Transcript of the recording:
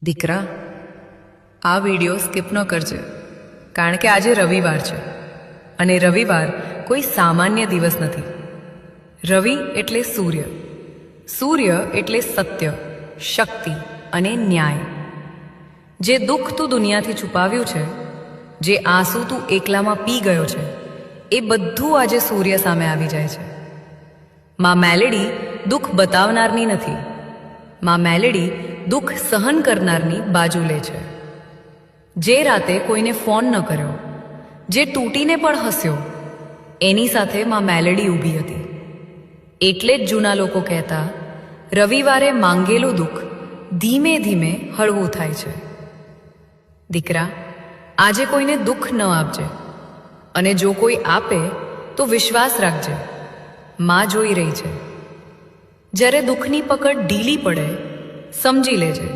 દીકરા, આ video skip ન કરજે, કારણ કે આજે રવિવાર છે અને રવિવાર કોઈ સામાન્ય દિવસ નથી. રવિ એટલે સૂર્ય, સૂર્ય એટલે સત્ય, શક્તિ અને ન્યાય. જે દુઃખ તું દુનિયાથી છુપાવ્યું છે, જે આંસુ તું એકલામાં પી ગયો છે, એ બધું આજે સૂર્ય સામે આવી જાય છે. માં મેલેડી દુઃખ બતાવનારની નથી, માં મેલેડી દુઃખ સહન કરનારની બાજુ લે છે. જે રાતે કોઈને ફોન ન કર્યો, જે તૂટીને પણ હસ્યો, એની સાથે માં મેલેડી ઊભી હતી. એટલે જ જૂના લોકો કહેતા, રવિવારે માંગેલું દુઃખ ધીમે ધીમે હળવું થાય છે. દીકરા, આજે કોઈને દુઃખ ન આપજે, અને જો કોઈ આપે તો વિશ્વાસ રાખજે, માં જોઈ રહી છે. જ્યારે દુઃખની પકડ ઢીલી પડે, સમજી લેજે